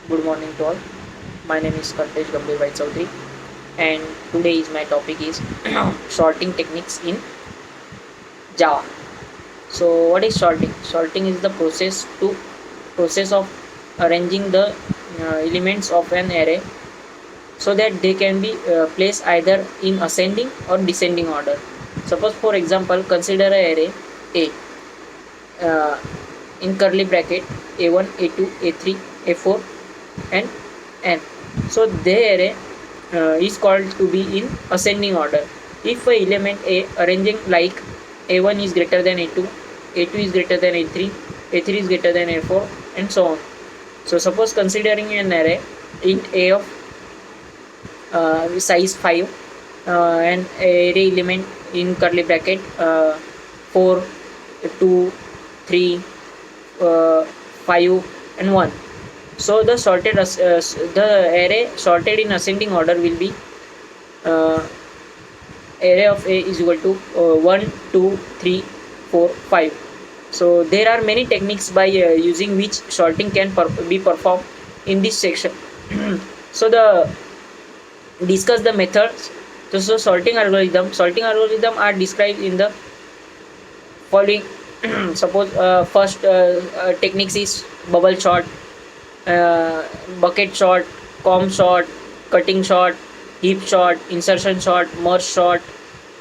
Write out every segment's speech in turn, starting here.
Good morning to all. My name is Kartesh Gambhir Bhai Chaudhary, and today is my topic is sorting techniques in Java. So, what is sorting? Sorting is the process of arranging the elements of an array so that they can be placed either in ascending or descending order. Suppose, for example, consider an array A uh, in curly bracket A1, A2, A3, A4, and N. So the array is called to be in ascending order. If a element A arranging like A1 is greater than A2, A2 is greater than A3, A3 is greater than A4, and so on. So suppose considering an array int A of size 5 and array element in curly bracket 4, 2, 3, 5, and 1. So the array sorted in ascending order will be uh, array of A is equal to 1, 2, 3, 4, 5. So there are many techniques by using which sorting can be performed in this section. So the discuss the methods. So sorting algorithm are described in the following. Suppose first techniques is bubble sort, bucket sort, comb sort, cutting sort, heap sort, insertion sort, merge sort,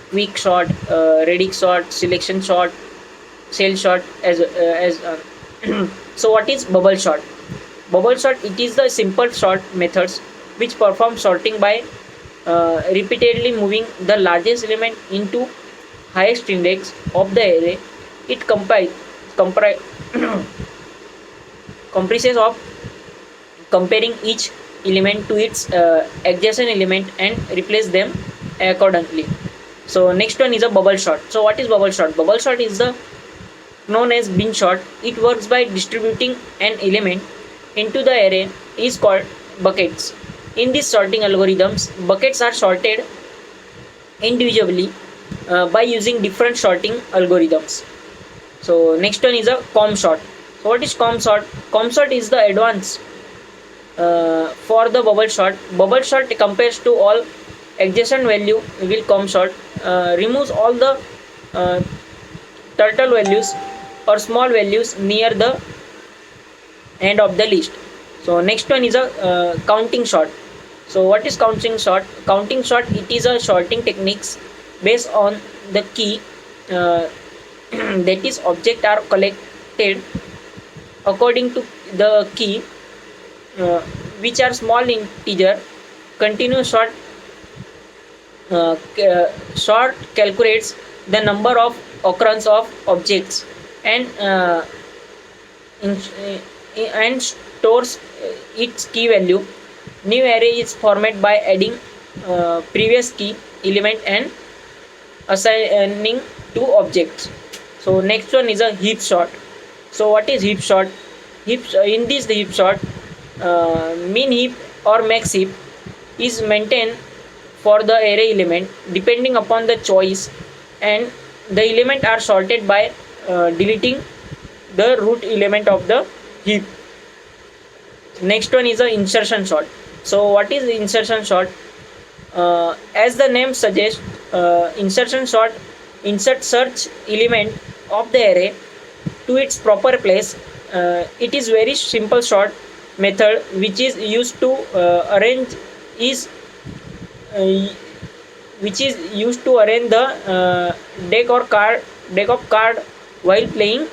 quick sort, radix sort, selection sort, cell sort. So what is bubble sort? Bubble sort, it is the simple sort methods which perform sorting by repeatedly moving the largest element into highest index of the array. It compri- comprises of comparing each element to its adjacent element and replace them accordingly. So next one is a bubble sort. So what is bubble sort? Bubble sort is the known as bin sort. It works by distributing an element into the array is called buckets. In these sorting algorithms, buckets are sorted individually by using different sorting algorithms. So next one is a comb sort. So what is comb sort? Comb sort is the advance for the bubble sort. Bubble sort compares to all adjacent value will comb sort removes all the uh, turtle values or small values near the end of the list. So next one is a counting sort. So what is counting sort? Counting sort, it is a sorting techniques based on the key uh, that is object are collected according to the key uh, which are small integer. Continuous sort calculates the number of occurrence of objects and in, and stores its key value. New array is formed by adding previous key element and assigning to objects. So next one is a heap sort. So what is heap sort? In this heap sort, min heap or max heap is maintained for the array element depending upon the choice, and the element are sorted by deleting the root element of the heap. Next one is a insertion sort. So what is insertion sort? As the name suggests, insertion sort insert search element of the array to its proper place. It is very simple sort method which is used to arrange is uh, which is used to arrange the deck of card while playing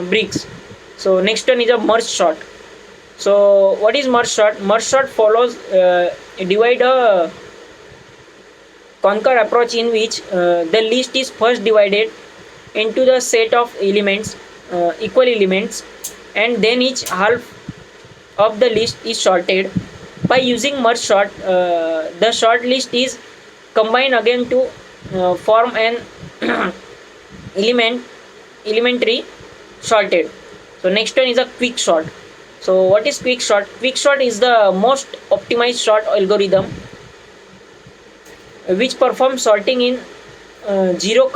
bricks. So next one is a merge sort. So what is merge sort? Merge sort follows divide a conquer approach in which the list is first divided into the set of elements, equal elements, and then each half of the list is sorted. By using merge sort, the sort list is combined again to form an element elementary sorted. So next one is a quick sort. So what is quick sort? Quick sort is the most optimized sort algorithm which performs sorting in zero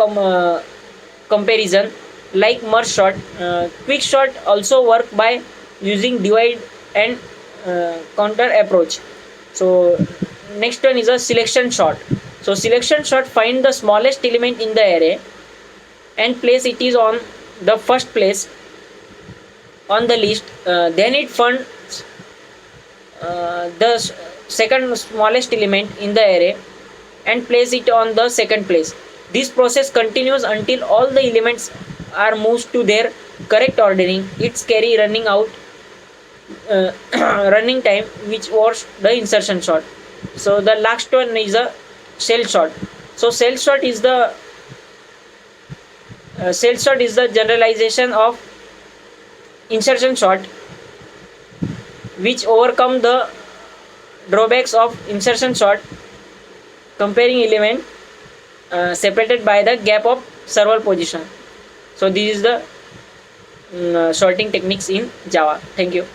comparison like merge sort. Quick sort also work by using divide and counter approach. So next one is a selection sort. So selection sort find the smallest element in the array and place it is on the first place on the list. Then it finds the second smallest element in the array and place it on the second place. This process continues until all the elements are moved to their correct ordering. Its carry running out running time, which was the insertion sort. So the last one is a cell sort. So cell sort is the generalization of insertion sort, which overcome the drawbacks of insertion sort, comparing element separated by the gap of server position. So this is the sorting techniques in Java. Thank you.